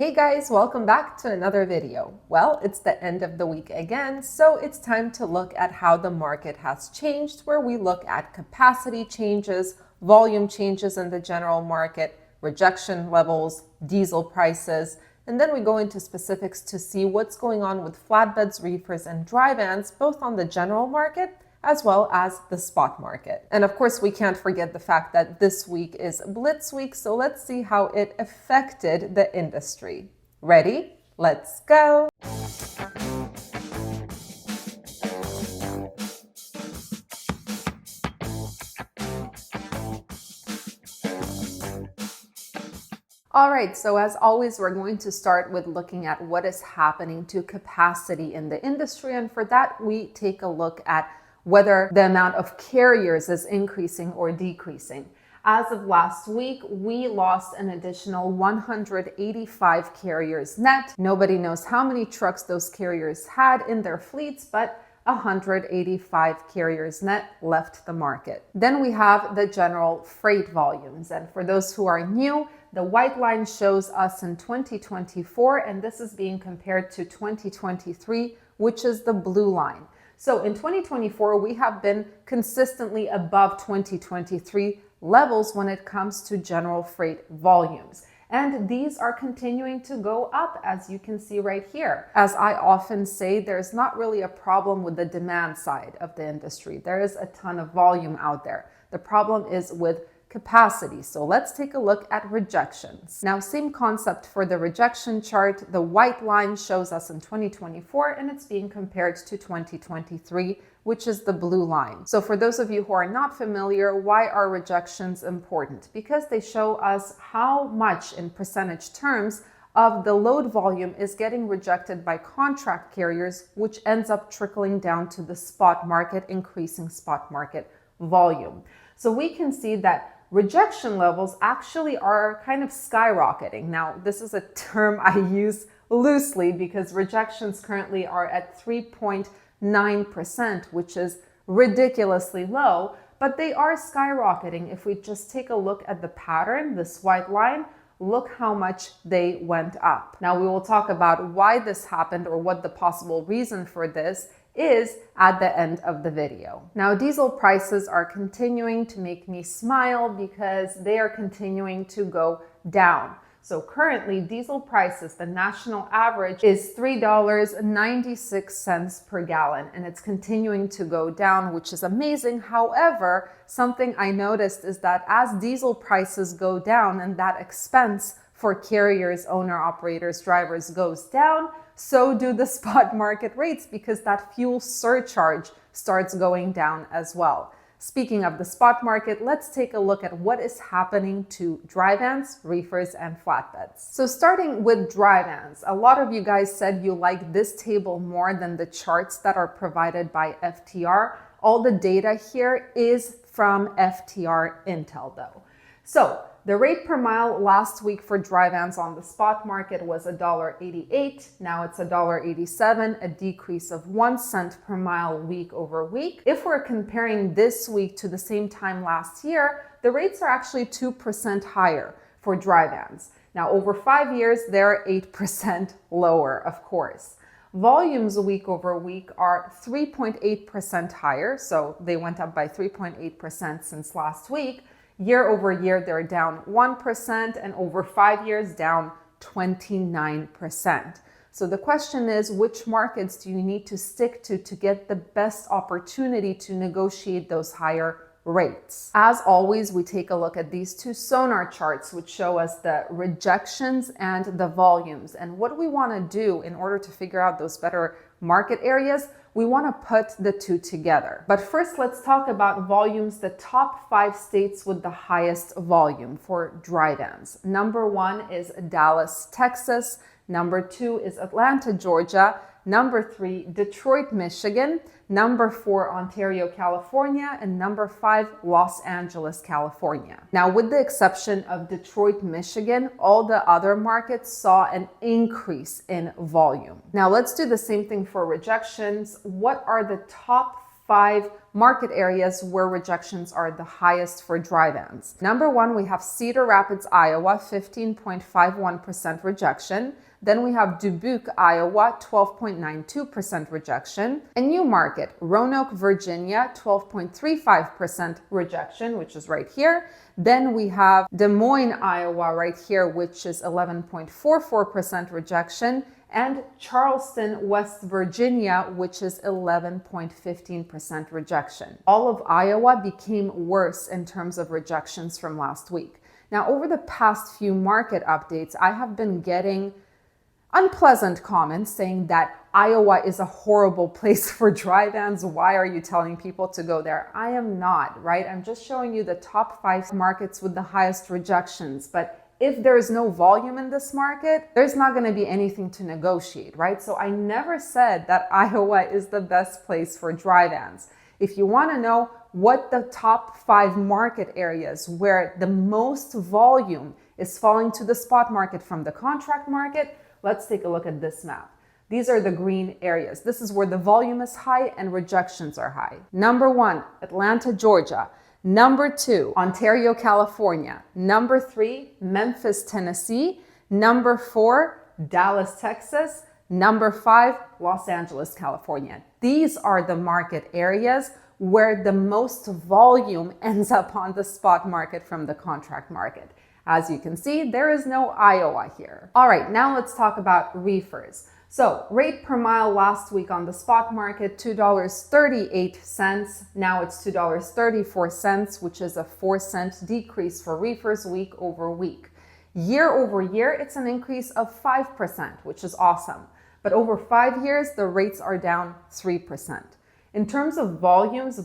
Hey guys, welcome back to another video. Well, it's the end of the week again, so it's time to look at how the market has changed, where we look at capacity changes, volume changes in the general market, rejection levels, diesel prices, and then we go into specifics to see what's going on with flatbeds, reefers, and dry vans, both on the general market as well as the spot market. And of course, we can't forget the fact that this week is Blitz week, so let's see how it affected the industry. Ready? Let's go! All right, so as always, we're going to start with looking at what is happening to capacity in the industry. And for that, we take a look at whether the amount of carriers is increasing or decreasing. As of last week, we lost an additional 185 carriers net. Nobody knows how many trucks those carriers had in their fleets, but 185 carriers net left the market. Then we have the general freight volumes. And for those who are new, the white line shows us in 2024, and this is being compared to 2023, which is the blue line. So in 2024, we have been consistently above 2023 levels when it comes to general freight volumes. And these are continuing to go up, as you can see right here. As I often say, there's not really a problem with the demand side of the industry. There is a ton of volume out there. The problem is with capacity. So let's take a look at rejections. Now, same concept for the rejection chart. The white line shows us in 2024 and it's being compared to 2023, which is the blue line. So for those of you who are not familiar, why are rejections important? Because they show us how much in percentage terms of the load volume is getting rejected by contract carriers, which ends up trickling down to the spot market, increasing spot market volume. So we can see that rejection levels actually are kind of skyrocketing. Now, this is a term I use loosely because rejections currently are at 3.9%, which is ridiculously low, but they are skyrocketing. If we just take a look at the pattern, this white line, look how much they went up. Now, we will talk about why this happened or what the possible reason for this is at the end of the video. Now, diesel prices are continuing to make me smile because they are continuing to go down. So currently, diesel prices, the national average is $3.96 per gallon, and it's continuing to go down, which is amazing. However, something I noticed is that as diesel prices go down and that expense for carriers, owner-operators, drivers goes down, so do the spot market rates because that fuel surcharge starts going down as well. Speaking of the spot market, let's take a look at what is happening to dry vans, reefers, and flatbeds. So starting with dry vans, a lot of you guys said you like this table more than the charts that are provided by FTR. All the data here is from FTR Intel though. So the rate per mile last week for dry vans on the spot market was $1.88. Now it's $1.87, a decrease of 1 cent per mile week over week. If we're comparing this week to the same time last year, the rates are actually 2% higher for dry vans. Now over 5 years, they're 8% lower, of course. Volumes week over week are 3.8% higher, so they went up by 3.8% since last week. Year over year, they're down 1%, and over 5 years, down 29%. So the question is, which markets do you need to stick to get the best opportunity to negotiate those higher rates? As always, we take a look at these two sonar charts, which show us the rejections and the volumes. And what we want to do in order to figure out those better market areas, we want to put the two together. But first, let's talk about volumes, the top 5 states with the highest volume for dry vans. Number 1 is Dallas, Texas. Number 2 is Atlanta, Georgia. Number 3, Detroit, Michigan. Number 4, Ontario, California. And number 5, Los Angeles, California. Now, with the exception of Detroit, Michigan, all the other markets saw an increase in volume. Now, let's do the same thing for rejections. What are the top 5 market areas where rejections are the highest for dry vans. Number one, we have Cedar Rapids, Iowa, 15.51% rejection. Then we have Dubuque, Iowa, 12.92% rejection. A new market, Roanoke, Virginia, 12.35% rejection, which is right here. Then we have Des Moines, Iowa, right here, which is 11.44% rejection. And Charleston, West Virginia, which is 11.15% rejection. All of Iowa became worse in terms of rejections from last week. Now, over the past few market updates, I have been getting unpleasant comments saying that Iowa is a horrible place for dry vans. Why are you telling people to go there? I am not, right? I'm just showing you the top 5 markets with the highest rejections. But if there is no volume in this market, there's not going to be anything to negotiate, right? So I never said that Iowa is the best place for dry vans. If you want to know what the top 5 market areas where the most volume is falling to the spot market from the contract market, let's take a look at this map. These are the green areas. This is where the volume is high and rejections are high. Number 1, Atlanta, Georgia. Number 2, Ontario, California. Number 3, Memphis, Tennessee. Number 4, Dallas, Texas. Number 5, Los Angeles, California. These are the market areas where the most volume ends up on the spot market from the contract market. As you can see, there is no Iowa here. All right, now let's talk about reefers. So rate per mile last week on the spot market, $2.38. Now it's $2.34, which is a 4-cent decrease for reefers week over week. Year over year, it's an increase of 5%, which is awesome. But over 5 years, the rates are down 3%. In terms of volumes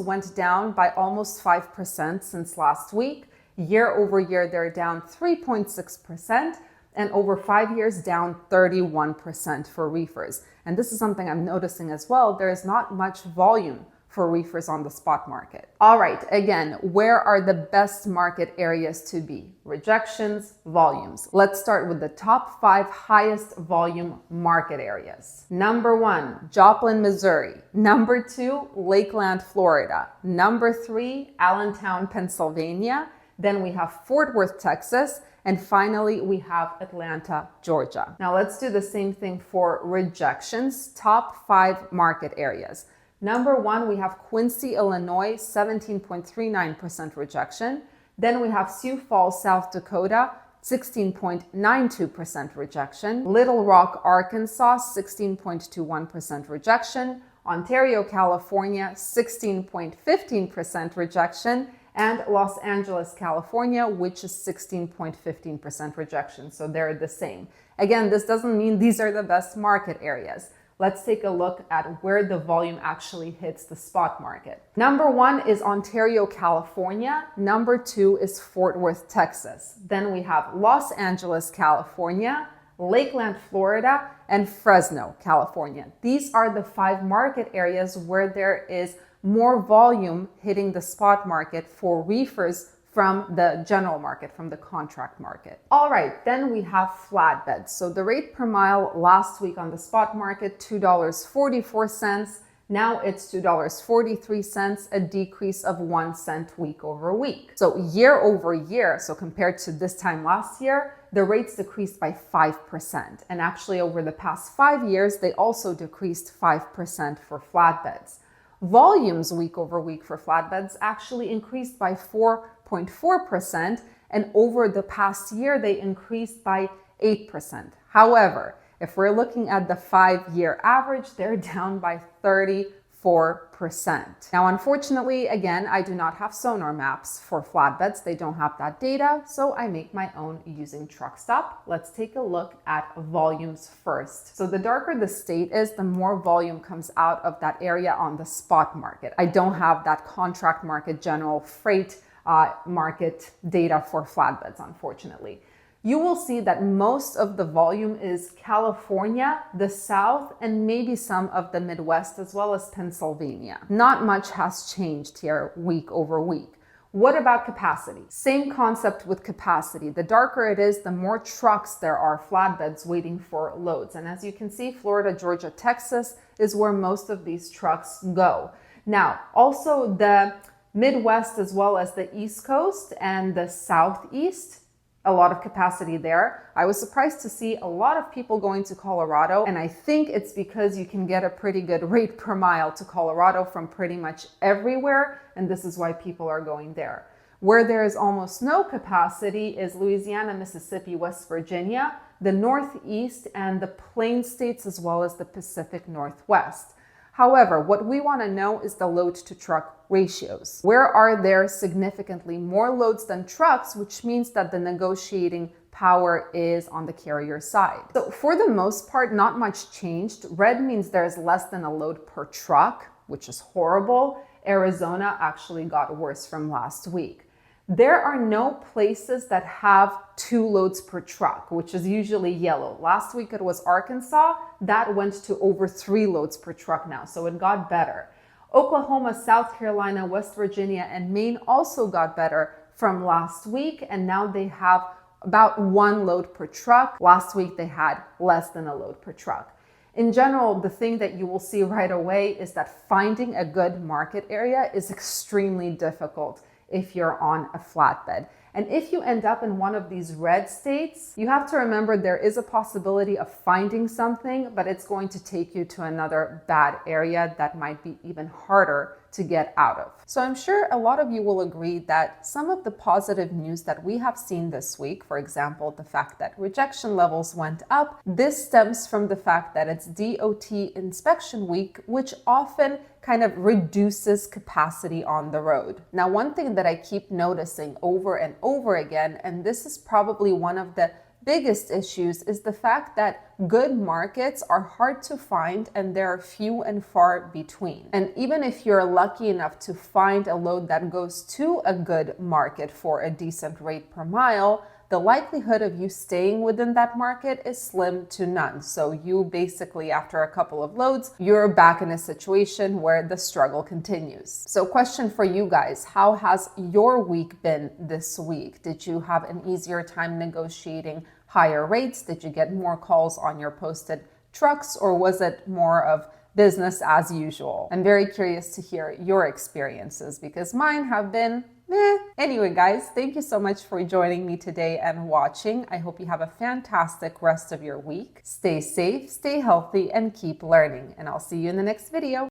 went down by almost 5% since last week. Year over year, they're down 3.6%. And over 5 years, down 31% for reefers. And this is something I'm noticing as well. There is not much volume for reefers on the spot market. All right, again, where are the best market areas to be? Rejections, volumes. Let's start with the top 5 highest volume market areas. Number 1, Joplin, Missouri. Number 2, Lakeland, Florida. Number 3, Allentown, Pennsylvania. Then we have Fort Worth, Texas. And finally, we have Atlanta, Georgia. Now let's do the same thing for rejections. Top 5 market areas. Number 1, we have Quincy, Illinois, 17.39% rejection. Then we have Sioux Falls, South Dakota, 16.92% rejection. Little Rock, Arkansas, 16.21% rejection. Ontario, California, 16.15% rejection. And Los Angeles, California, which is 16.15% rejection. So they're the same. Again, this doesn't mean these are the best market areas. Let's take a look at where the volume actually hits the spot market. Number 1 is Ontario, California. Number 2 is Fort Worth, Texas. Then we have Los Angeles, California, Lakeland, Florida, and Fresno, California. These are the 5 market areas where there is more volume hitting the spot market for reefers from the general market, from the contract market. All right, then we have flatbeds. So the rate per mile last week on the spot market, $2.44. Now it's $2.43, a decrease of 1 cent week over week. So year over year, so compared to this time last year, the rates decreased by 5%. And actually over the past 5 years, they also decreased 5% for flatbeds. Volumes week over week for flatbeds actually increased by 4.4%, and over the past year, they increased by 8%. However, if we're looking at the 5-year average, they're down by 34%. Now, unfortunately, again, I do not have sonar maps for flatbeds. They don't have that data, so I make my own using TruckStop. Let's take a look at volumes first. So the darker the state is, the more volume comes out of that area on the spot market. I don't have that contract market, general freight market data for flatbeds, unfortunately. You will see that most of the volume is California, the South, and maybe some of the Midwest, as well as Pennsylvania. Not much has changed here week over week. What about capacity? Same concept with capacity. The darker it is, the more trucks there are, flatbeds waiting for loads. And as you can see, Florida, Georgia, Texas is where most of these trucks go. Now, also the Midwest as well as the East Coast and the Southeast, a lot of capacity there. I was surprised to see a lot of people going to Colorado, and I think it's because you can get a pretty good rate per mile to Colorado from pretty much everywhere, and this is why people are going there. Where there is almost no capacity is Louisiana, Mississippi, West Virginia, the Northeast, and the Plain States, as well as the Pacific Northwest. However, what we want to know is the load to truck ratios. Where are there significantly more loads than trucks, which means that the negotiating power is on the carrier side. So for the most part, not much changed. Red means there's less than a load per truck, which is horrible. Arizona actually got worse from last week. There are no places that have 2 loads per truck, which is usually yellow. Last week it was Arkansas. That went to over 3 loads per truck now, so it got better. Oklahoma, South Carolina, West Virginia, and Maine also got better from last week, and now they have about 1 load per truck. Last week they had less than a load per truck. In general, the thing that you will see right away is that finding a good market area is extremely difficult if you're on a flatbed. And if you end up in one of these red states, you have to remember there is a possibility of finding something, but it's going to take you to another bad area that might be even harder to get out of. So I'm sure a lot of you will agree that some of the positive news that we have seen this week, for example, the fact that rejection levels went up, this stems from the fact that it's DOT inspection week, which often kind of reduces capacity on the road. Now, one thing that I keep noticing over and over again, and this is probably one of the biggest issues, is the fact that good markets are hard to find and they're few and far between. And even if you're lucky enough to find a load that goes to a good market for a decent rate per mile, the likelihood of you staying within that market is slim to none. So you basically, after a couple of loads, you're back in a situation where the struggle continues. So question for you guys, how has your week been this week? Did you have an easier time negotiating higher rates? Did you get more calls on your posted trucks, or was it more of business as usual? I'm very curious to hear your experiences because mine have been Anyway, guys, thank you so much for joining me today and watching. I hope you have a fantastic rest of your week. Stay safe, stay healthy, and keep learning. And I'll see you in the next video.